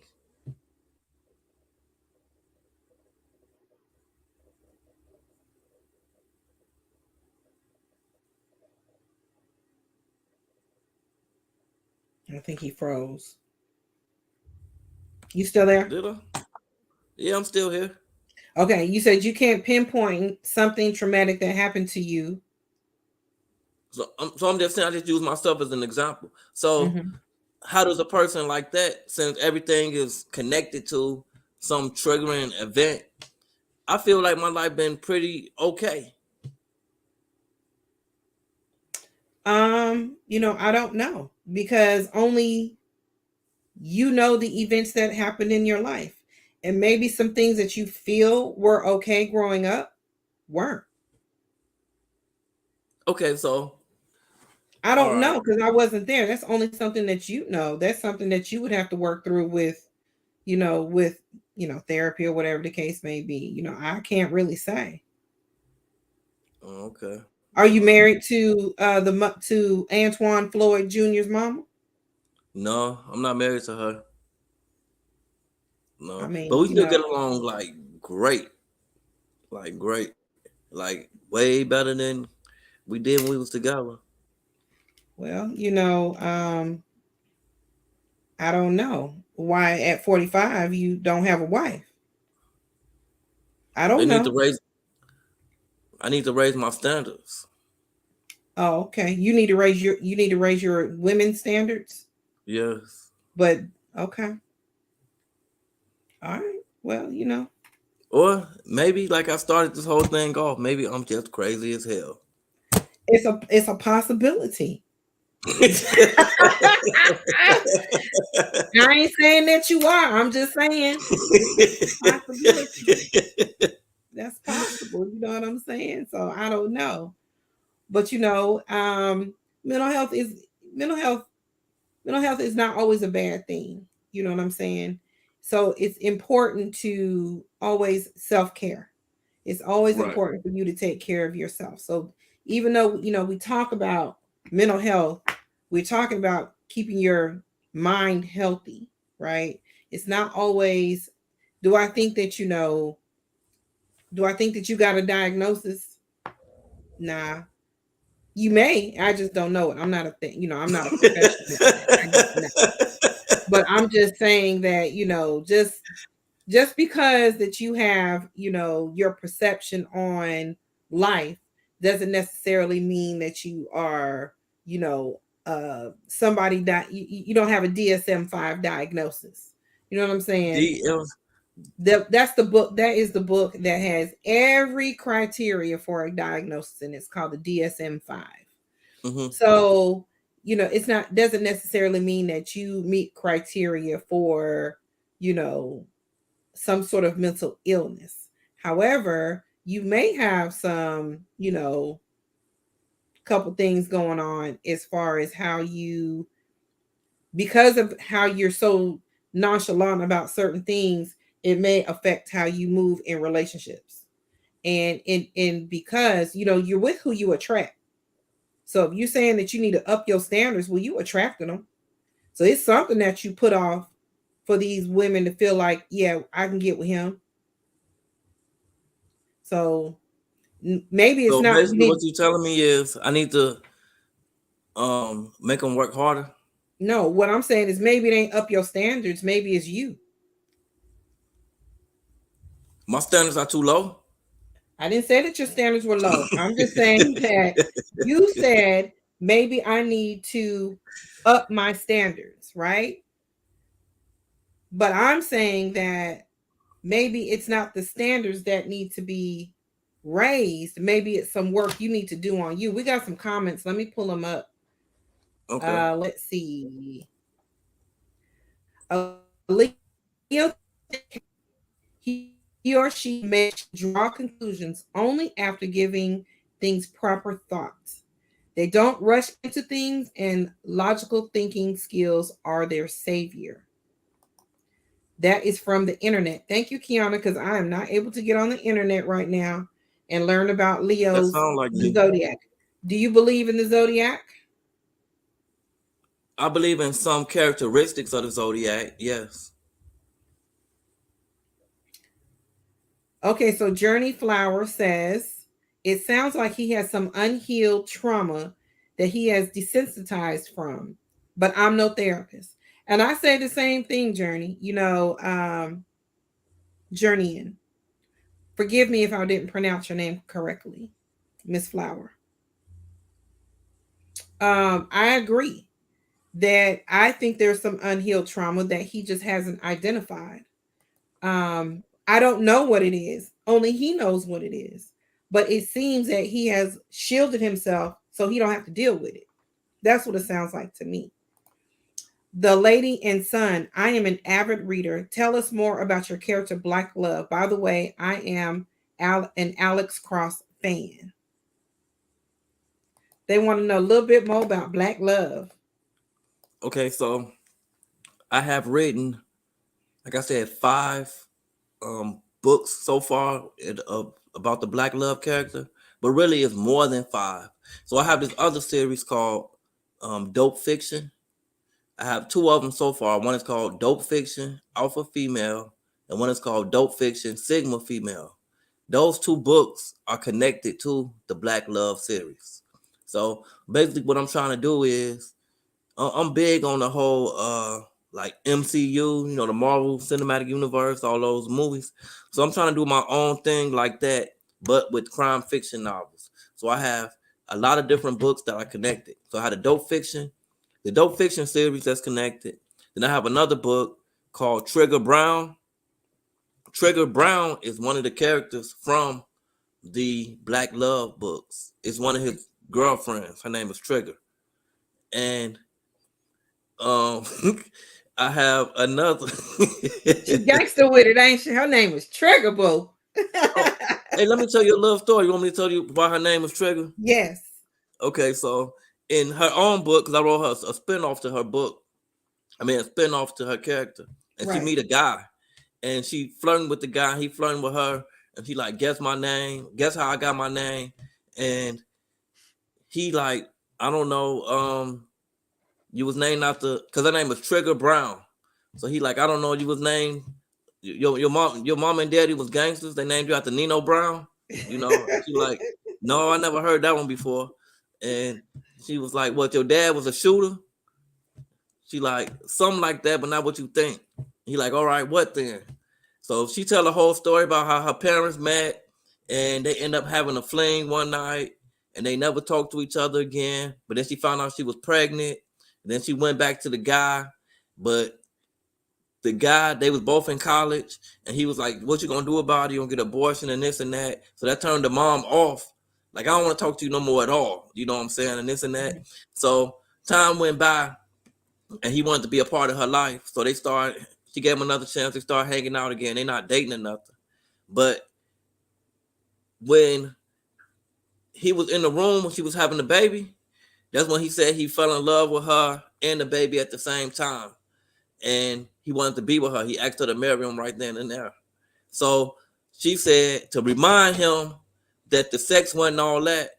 I think he froze. You still there? Did I? Yeah, I'm still here. Okay. You said you can't pinpoint something traumatic that happened to you. So I'm just saying, I just use myself as an example. So Mm-hmm. how does a person like that, since everything is connected to some triggering event, I feel like my life been pretty okay. I don't know, because only you know the events that happened in your life. And maybe some things that you feel were okay growing up weren't. Okay, so I all don't right. know because I wasn't there. That's only something that you know. That's something that you would have to work through with therapy or whatever the case may be. I can't really say. Okay. Are you All right. married to to Antwan Floyd Jr.'s mama? No, I'm not married to her. I No, but mean, we still get along like great, like great, like way better than we did when we was together. well, I don't know why at 45 you don't have a wife. I I don't need to know. raise. I need to raise my standards. Oh, okay. You need to raise your women's standards. Yes. But okay. All right. Well, Or maybe like I started this whole thing off. Maybe I'm just crazy as hell. it's a possibility. I ain't saying that you are. I'm just saying it's a possibility. That's possible. You know what I'm saying? So I don't know. But mental health is mental health mental health is not always a bad thing. You know what I'm saying? So it's important to always self-care. It's always Right. important for you to take care of yourself. So even though we talk about mental health, we're talking about keeping your mind healthy, right? It's not always do I think that do I think that you got a diagnosis? Nah. You may. I just don't know it. I'm not a thing, I'm not a professional at that. I don't know. But I'm just saying that, just because that you have, your perception on life doesn't necessarily mean that you are, somebody that you don't have a DSM-5 diagnosis. You know what I'm saying? DM. That's the book. That is the book that has every criteria for a diagnosis, and it's called the DSM-5. Mm-hmm. So, it's not doesn't necessarily mean that you meet criteria for, you know, some sort of mental illness. However, you may have some, couple things going on as far as how you, because of how you're so nonchalant about certain things, it may affect how you move in relationships. And because, you're with who you attract. So if you're saying that you need to up your standards, well, you attracting them. So it's something that you put off for these women to feel like, yeah, I can get with him. So maybe it's So not you basically, what need. you're telling me is I need to make them work harder. No, what I'm saying is maybe it ain't up your standards. Maybe it's you. My standards are too low. I didn't say that your standards were low. I'm just saying that you said maybe I need to up my standards, right? But I'm saying that maybe it's not the standards that need to be raised. Maybe it's some work you need to do on you. We got some comments. Let me pull them up. Okay. Let's see. Leo, he or she may draw conclusions only after giving things proper thoughts. They don't rush into things, and logical thinking skills are their savior. That is from the internet. Thank you, Kiana, because I am not able to get on the internet right now and learn about That Leo's sounds like me. zodiac. Do you believe in the zodiac? I believe in some characteristics of the zodiac. Yes. Okay, so Journey Flower says it sounds like he has some unhealed trauma that he has desensitized from, but I'm no therapist. And I say the same thing, Journey. Journey. Forgive me if I didn't pronounce your name correctly, Miss Flower. I agree that I think there's some unhealed trauma that he just hasn't identified. I don't know what it is. Only he knows what it is. But it seems that he has shielded himself so he don't have to deal with it. That's what it sounds like to me. The Lady and Son, I am an avid reader. Tell us more about your character, Black Love. By the way, I am an Alex Cross fan. They want to know a little bit more about Black Love. Okay. So I have written, like I said, 5 books so far about the Black Love character, but really it's more than 5. So I have this other series called Dope Fiction. I have 2 of them so far. One is called Dope Fiction Alpha Female, and one is called Dope Fiction Sigma Female. Those 2 books are connected to the Black Love series. So basically, what I'm trying to do is I'm big on the whole like MCU, the Marvel Cinematic Universe, all those movies. So I'm trying to do my own thing like that, but with crime fiction novels. So I have a lot of different books that are connected. So I had the Dope Fiction series that's connected. Then I have another book called Trigger Brown. Trigger Brown is one of the characters from the Black Love books. It's one of his girlfriends. Her name is Trigger. And um I have another. She gangster with it, ain't she? Her name is Trigger Boo. Oh, hey, let me tell you a little story. You want me to tell you why her name was Trigger? Yes. Okay, so in her own book, because I wrote her a spinoff to her book, I mean a spinoff to her character, and she Right. meet a guy, and she flirting with the guy, he flirting with her, and she like, guess my name, guess how I got my name, and he like, I don't know, you was named after, because her name was Trigger Brown, so he like, I don't know, you was named, your mom and daddy was gangsters, they named you after Nino Brown, you know, she like, no, I never heard that one before, and she was like, what, your dad was a shooter? She like, something like that, but not what you think. He like, all right, what then? So she tell the whole story about how her parents met and they end up having a fling one night and they never talked to each other again. But then she found out she was pregnant. And then she went back to the guy, but the guy, they was both in college, and he was like, what you gonna do about it? You gonna get an abortion and this and that. So that turned the mom off. Like, I don't want to talk to you no more at all. You know what I'm saying? And this and that. So time went by and he wanted to be a part of her life. So she gave him another chance. They started hanging out again. They're not dating or nothing. But when he was in the room when she was having the baby, that's when he said he fell in love with her and the baby at the same time. And he wanted to be with her. He asked her to marry him right then and there. So she said to remind him that the sex wasn't all that,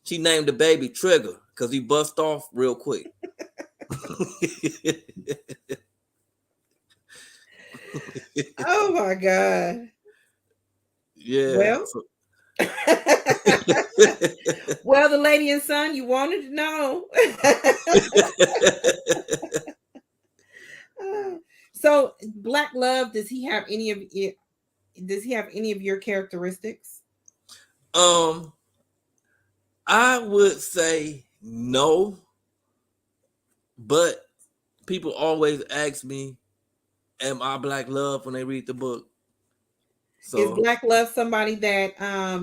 she named the baby Trigger because he bust off real quick. Oh my God. Yeah. Well, well, the lady and son, you wanted to know. So, Black Love, does he have any of it? Does he have any of your characteristics? um, I would say no, but people always ask me, "Am I Black Love?" when they read the book. Is So Black Love somebody that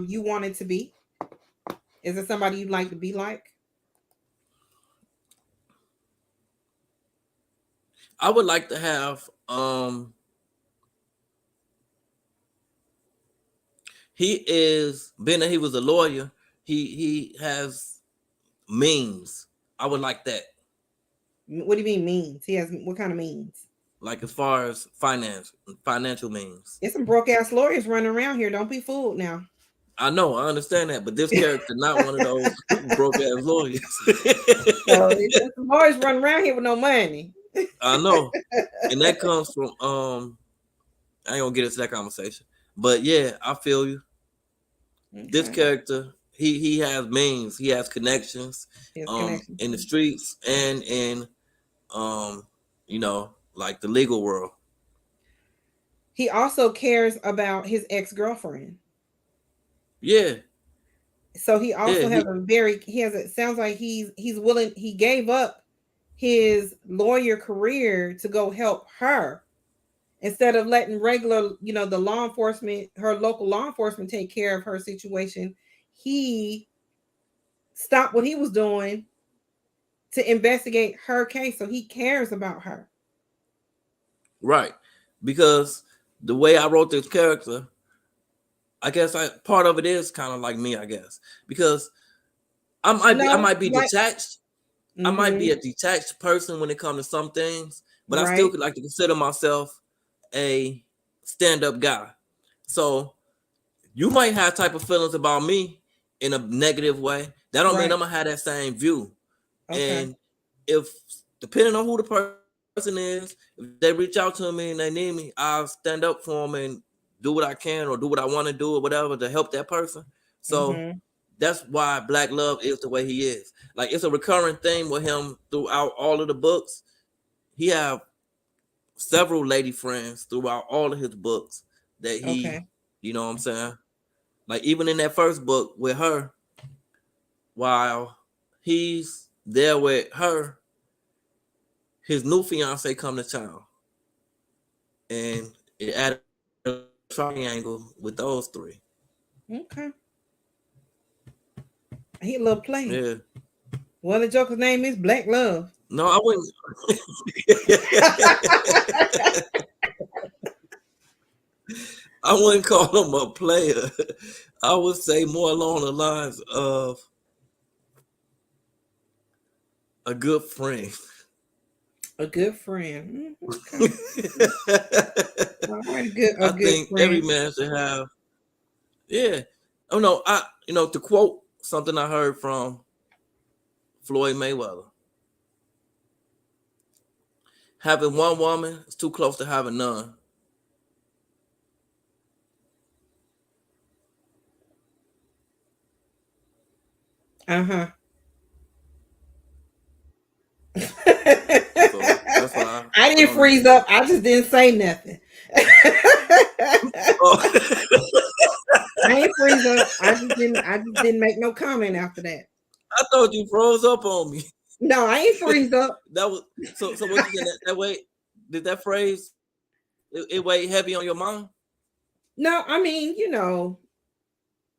you wanted to be? Is it somebody you'd like to be like? I would like to have. He is being that he was a lawyer. He has means. I would like that. What do you mean means? He has what kind of means? Like as far as financial means. There's some broke ass lawyers running around here. Don't be fooled now. I know, I understand that, but this character not one of those broke ass lawyers. So there's some lawyers running around here with no money. I know, and that comes from I ain't gonna get into that conversation, but yeah, I feel you. This Okay. character, he has means, he has connections, His connection. in the streets and in um, like the legal world. He also cares about his ex-girlfriend. Yeah, So he yeah, also has he has it sounds like he's willing, he gave up his lawyer career to go help her instead of letting regular, the law enforcement, her local law enforcement take care of her situation. He stopped what he was doing to investigate her case. So he cares about her. right. Because the way I wrote this character, I guess part of it is kind of like me, I guess, because I No, might be like, detached. I might be mm-hmm, a detached person when it comes to some things, but I still right, could like to consider myself a stand-up guy. So you might have type of feelings about me in a negative way. That don't mean right, I'm gonna have that same view. okay, And if depending on who the person is, if they reach out to me and they need me, I'll stand up for them and do what I can or do what I want to do or whatever to help that person. So mm-hmm, that's why Black Love is the way he is. Like it's a recurring theme with him throughout all of the books. He have several lady friends throughout all of his books that okay. you know what I'm saying? Like even in that first book with her, while he's there with her, his new fiance come to town, and it added a triangle with those three. Okay. He a little player. Yeah, Well, the Joker's name is Black Love. No, I wouldn't. I wouldn't call him a player. I would say more along the lines of a good friend. A good friend. Okay. All right, a I good think friend. every man should have. Yeah. Oh no, to quote something I heard from Floyd Mayweather. Having one woman is too close to having none. Uh-huh. So that's why I didn't freeze up. I just didn't say nothing. I ain't freeze up. I just didn't make no comment after that. I thought you froze up on me. No, I ain't freeze up. That was so what you said that way? Did that phrase it weigh heavy on your mind? No, I mean,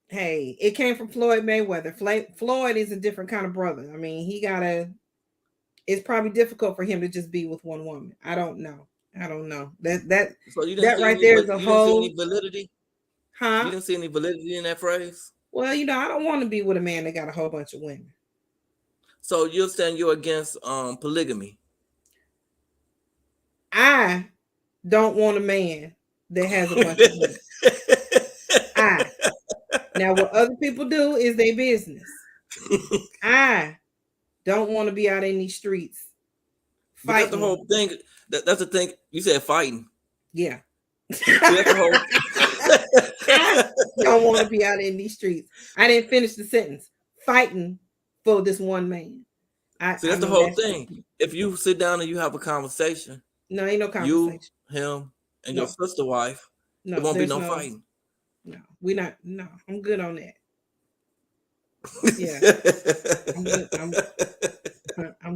hey, it came from Floyd Mayweather. Floyd is a different kind of brother. I mean, it's probably difficult for him to just be with one woman. I don't know. That So you didn't that see right any, there is but a you didn't see whole, any validity. huh? You didn't see any validity in that phrase. Well, I don't want to be with a man that got a whole bunch of women. So you're saying you're against polygamy? I don't want a man that has a bunch of women. Now what other people do is their business. I don't want to be out in these streets But that's the fighting. whole thing. That's the thing. You said fighting. Yeah. That's the whole. I don't want to be out in these streets. I didn't finish the sentence. Fighting for this one man. See, that's the whole thing. If you sit down and you have a conversation, no, ain't no conversation. You, him, and your sister wife, there won't be no fighting. No, we're not. No, I'm good on that. Yeah, I'm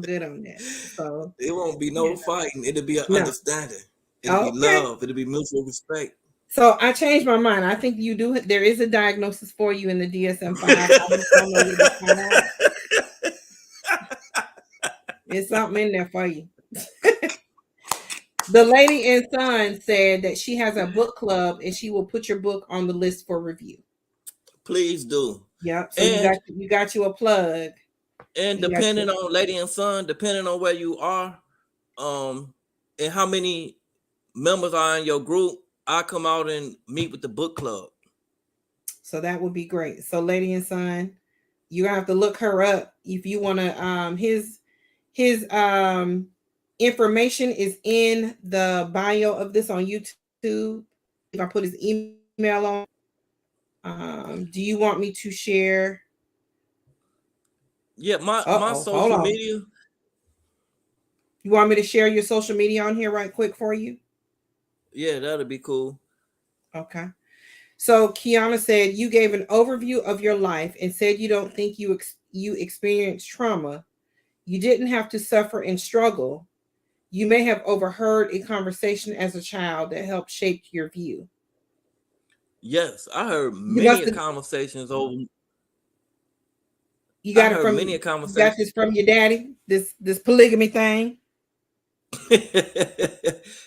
good on that. So it won't be no fighting. It'll be an understanding. It'll be love. It'll be mutual respect. So I changed my mind. I think you do. There is a diagnosis for you in the DSM-5. There's something in there for you. The lady in Sun said that she has a book club and she will put your book on the list for review. Please do. Yep. So you got you a plug. And depending on Lady and Son, depending on where you are, and how many members are in your group, I come out and meet with the book club. So that would be great. So Lady and Son, you're gonna have to look her up if you want to. His information is in the bio of this on YouTube. If I put his email on, do you want me to share? Yeah, my social media. You want me to share your social media on here right quick for you? Yeah, that'll be cool. Okay. So Kiana said you gave an overview of your life and said you don't think you experienced trauma. You didn't have to suffer and struggle. You may have overheard a conversation as a child that helped shape your view. Yes, I heard many conversations over. You got it from many conversations. You got this from your daddy. This polygamy thing.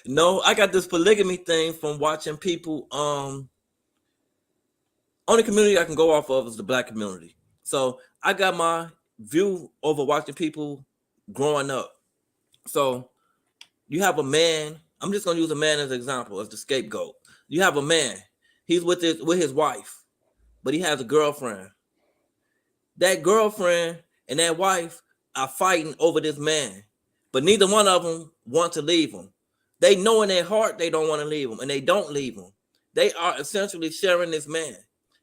No, I got this polygamy thing from watching people. Only community I can go off of is the Black community. So I got my view over watching people growing up. So you have a man. I'm just gonna use a man as an example, as the scapegoat. You have a man. He's with his wife, but he has a girlfriend. That girlfriend and that wife are fighting over this man, but neither one of them want to leave him. They know in their heart they don't want to leave him, and they don't leave him. They are essentially sharing this man.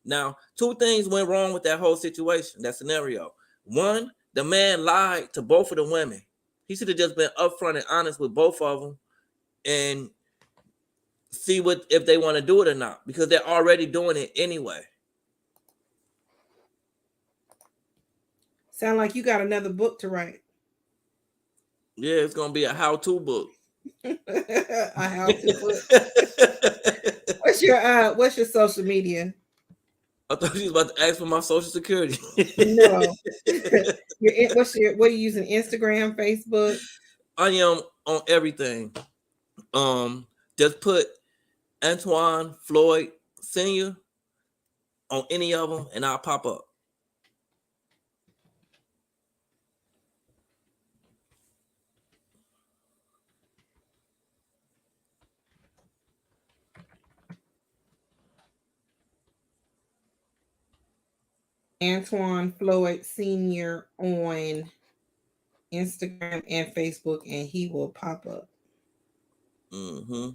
Now, two things went wrong with that whole situation, that scenario. One, the man lied to both of the women. He should have just been upfront and honest with both of them and see if they want to do it or not, because they're already doing it anyway. Sound like you got another book to write. Yeah, it's gonna be a how-to book. A how-to book. What's your social media? I thought you was about to ask for my social security. No. What are you using? Instagram, Facebook? I am on everything. Just put Antwan Floyd Sr. on any of them, and I'll pop up. Antwan Floyd Sr. on Instagram and Facebook, and he will pop up. Mm-hmm.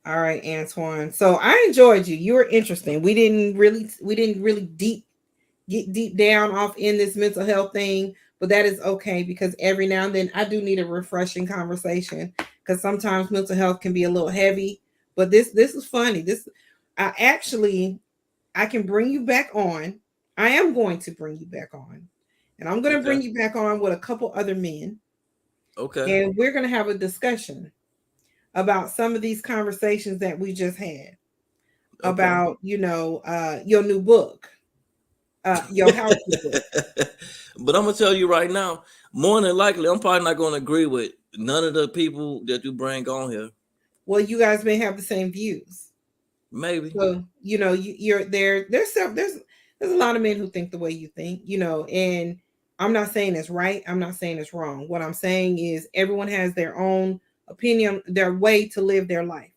All right, Antwan. So I enjoyed you. You were interesting. We didn't really get deep down off in this mental health thing, but that is okay because every now and then I do need a refreshing conversation because sometimes mental health can be a little heavy. But this is funny. I can bring you back on. I am going to bring you back on. And I'm going to Okay. bring you back on with a couple other men. Okay. And we're going to have a discussion about some of these conversations that we just had Okay. about, your new book, your house book. But I'm gonna tell you right now, more than likely, I'm probably not gonna agree with none of the people that you bring on here. Well, you guys may have the same views. Maybe. So, you're there. There's a lot of men who think the way you think, and I'm not saying it's right. I'm not saying it's wrong. What I'm saying is everyone has their own opinion, their way to live their life.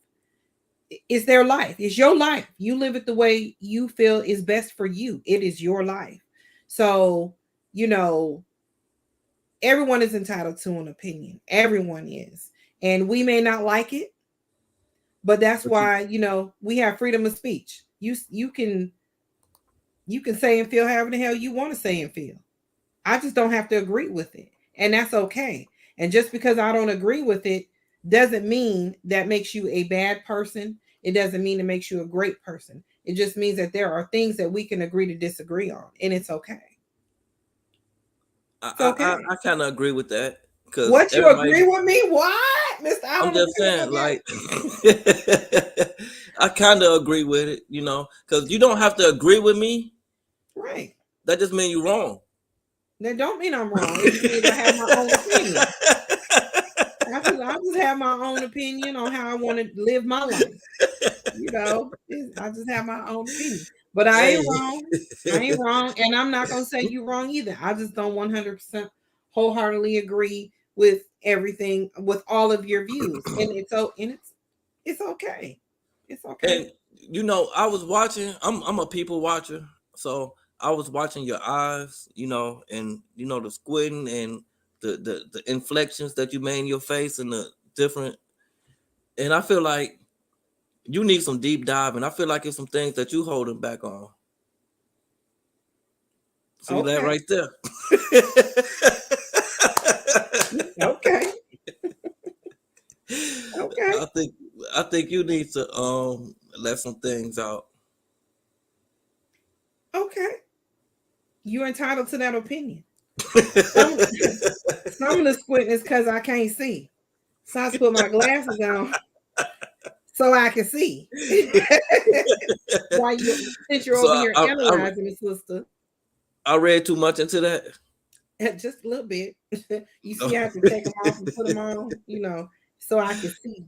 It's their life. It's your life. You live it the way you feel is best for you. It is your life. So, everyone is entitled to an opinion. Everyone is. And we may not like it, but that's But you, why, we have freedom of speech. You can say and feel however the hell you want to say and feel. I just don't have to agree with it. And that's okay. And just because I don't agree with it doesn't mean that makes you a bad person. It doesn't mean it makes you a great person. It just means that there are things that we can agree to disagree on, and it's okay. It's okay. I kind of agree with that because What, you everybody. agree with me? What, Mister? I I'm don't just agree saying, with that. like, I kind of agree with it, because you don't have to agree with me. Right. That just means you're wrong. That don't mean I'm wrong. It just means I have my own opinion. I just have my own opinion on how I want to live my life. I just have my own opinion. But I Hey. ain't wrong. I ain't wrong. And I'm not going to say you wrong either. I just don't 100% wholeheartedly agree with everything, with all of your views. And it's okay. It's okay. And I was watching. I'm a people watcher, so I was watching your eyes, and the squinting and the inflections that you made in your face and the different. And I feel like you need some deep dive, and I feel like it's some things that you holding back on. See that Okay. right there. Okay. Okay. I think I think you need to let some things out. Okay. You're entitled to that opinion. Some, some of the squinting is because I can't see. So I have to put my glasses on so I can see. Since you're So over here I analyzing it, sister, I read too much into that. just a little bit. You see, I have to take them off and put them on, so I can see.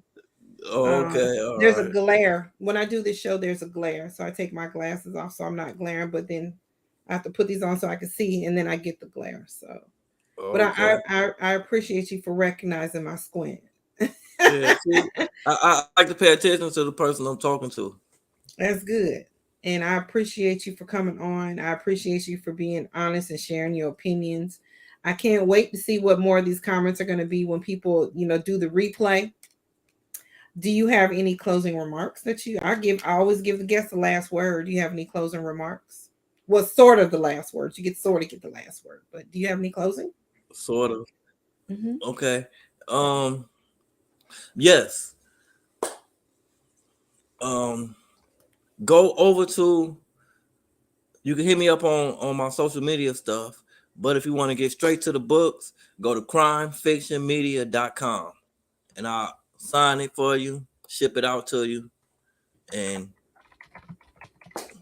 Okay, all There's a right. glare when I do this show. There's a glare, so I take my glasses off so I'm not glaring. But then I have to put these on so I can see, and then I get the glare. So, but Okay. I appreciate you for recognizing my squint. Yeah. See, I like to pay attention to the person I'm talking to. That's good. And I appreciate you for coming on. I appreciate you for being honest and sharing your opinions. I can't wait to see what more of these comments are going to be when people, do the replay. Do you have any closing remarks that I always give the guest the last word. Do you have any closing remarks? Well, sort of the last words. You sort of get the last word, but do you have any closing? Sort of. Mm-hmm. Okay. Yes. Um. Go over to. You can hit me up on my social media stuff, but if you want to get straight to the books, go to crimefictionmedia.com and I'll sign it for you, ship it out to you, and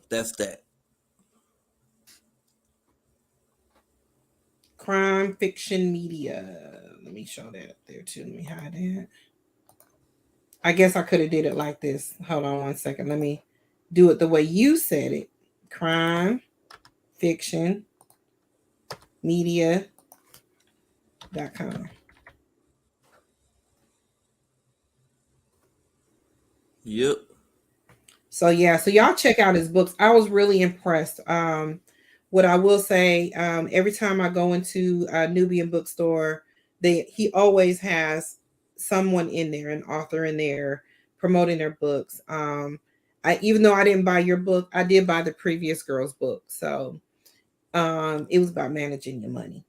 That's that. Crime fiction media. Let me show that up there too. Let me hide that. I guess I could have did it like this. Hold on one second. Let me do it the way you said it. Crime fiction media.com. Yep. So yeah, so y'all check out his books. I was really impressed. What I will say, every time I go into a Nubian bookstore, he always has someone in there, an author in there promoting their books. I even though I didn't buy your book, I did buy the previous girl's book. So it was about managing your money.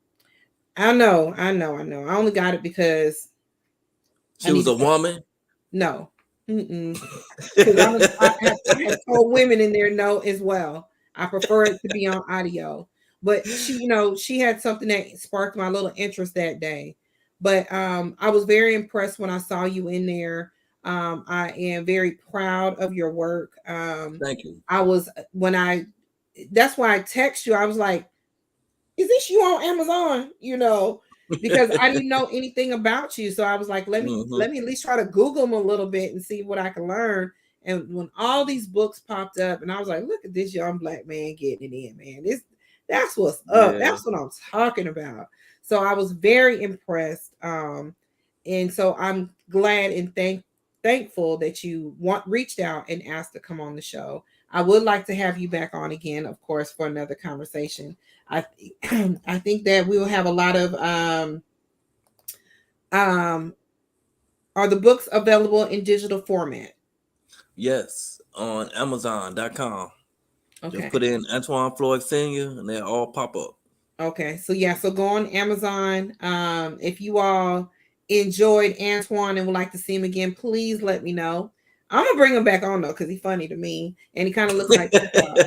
I know. I only got it because I She was need a to. woman. No. Because I have told women in there no as well. I prefer it to be on audio. But she had something that sparked my little interest that day. But I was very impressed when I saw you in there. I am very proud of your work. Thank you. I was when I That's why I text you. I was like, is this you on Amazon? Because I didn't know anything about you. So I was like, let me Hmm. let me at least try to Google them a little bit and see what I can learn. And when all these books popped up, and I was like, look at this young black man getting it in, man. That's what's up. Yeah. That's what I'm talking about. So I was very impressed. And so I'm glad and thankful that you reached out and asked to come on the show. I would like to have you back on again, of course, for another conversation. I I think that we will have a lot of um are the books available in digital format? Yes. On Amazon.com. Just Okay. put in Antwan Floyd Sr. and they all pop up. Okay. So yeah, so go on Amazon. If you all enjoyed Antoine and would like to see him again, please let me know. I'm gonna bring him back on though, because he's funny to me and he kind of looks like Tupac.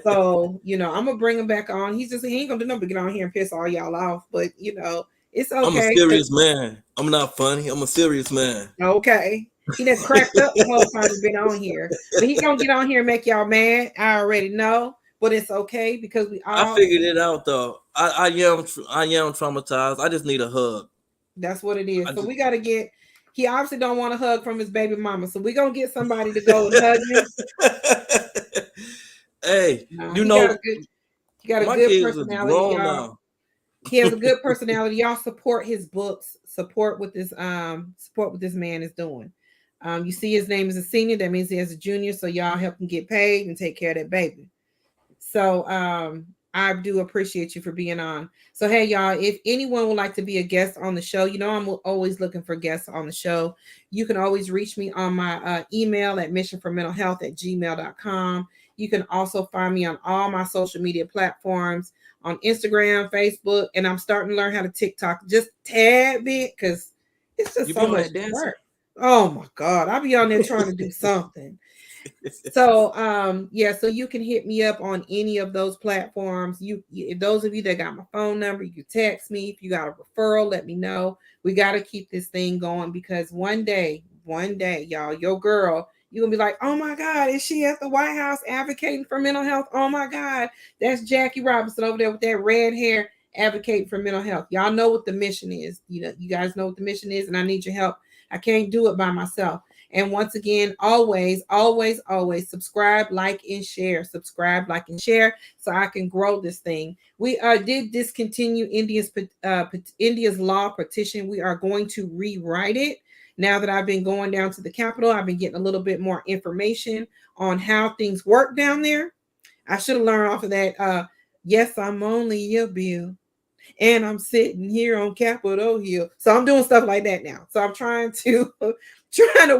So, I'm gonna bring him back on. He ain't gonna do nothing but get on here and piss all y'all off, but it's I'm a okay. serious man. I'm not funny. I'm a serious man. Okay. He done cracked up the whole time he's been on here. But he gonna get on here and make y'all mad. I already know. But it's okay because we I all figured it out though. I am traumatized. I just need a hug. that's what it is. I So just we gotta get he obviously don't want a hug from his baby mama. So we're gonna get somebody to go and hug him. Hey, No, you know he got a my good kids is personality, grown y'all. now. He has a good personality. Y'all support his books, support what this man is doing. You see his name is a senior, that means he has a junior, so y'all help him get paid and take care of that baby. So I do appreciate you for being on. So hey y'all, if anyone would like to be a guest on the show, I'm always looking for guests on the show. You can always reach me on my email at missionformentalhealth@gmail.com. You can also find me on all my social media platforms on Instagram, Facebook, and I'm starting to learn how to TikTok just tad bit because it's just You be so on much that dancing? work. Oh my God, I'll be on there trying to do something. So yeah, so you can hit me up on any of those platforms. Those of you that got my phone number, you can text me. If you got a referral, let me know. We got to keep this thing going because one day, y'all, your girl, you're gonna be like, oh my God, is she at the White House advocating for mental health? Oh my God, that's Jackie Robinson over there with that red hair advocating for mental health. Y'all know what the mission is. You guys know what the mission is, and I need your help. I can't do it by myself. And once again, always, always, always subscribe, like, and share. Subscribe, like, and share so I can grow this thing. We did discontinue India's law petition. We are going to rewrite it. Now that I've been going down to the Capitol, I've been getting a little bit more information on how things work down there. I should have learned off of that. Yes, I'm only a bill and I'm sitting here on Capitol Hill. So I'm doing stuff like that now. So I'm trying to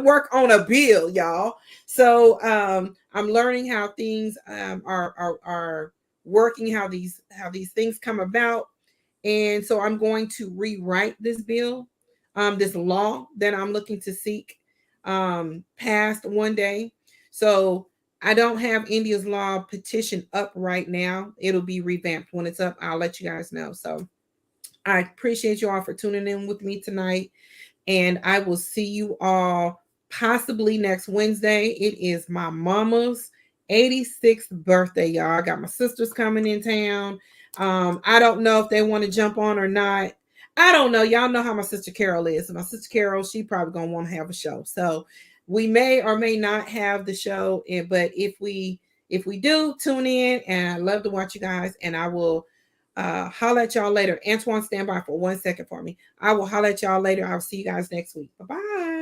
work on a bill, y'all. So I'm learning how things are working, how these things come about, and so I'm going to rewrite this bill, this law that I'm looking to seek passed one day. So I don't have India's law petition up right now. It'll be revamped when it's up. I'll let you guys know. So I appreciate you all for tuning in with me tonight. And I will see you all possibly next Wednesday. It is my mama's 86th birthday, y'all. I got my sisters coming in town. I don't know if they want to jump on or not. I don't know. Y'all know how my sister Carol is. My sister Carol, she probably gonna want to have a show. So we may or may not have the show. But if we do, tune in, and I love to watch you guys. And I will holler at y'all later. Antwan, stand by for 1 second for me. I will holler at y'all later. I'll see you guys next week. Bye bye.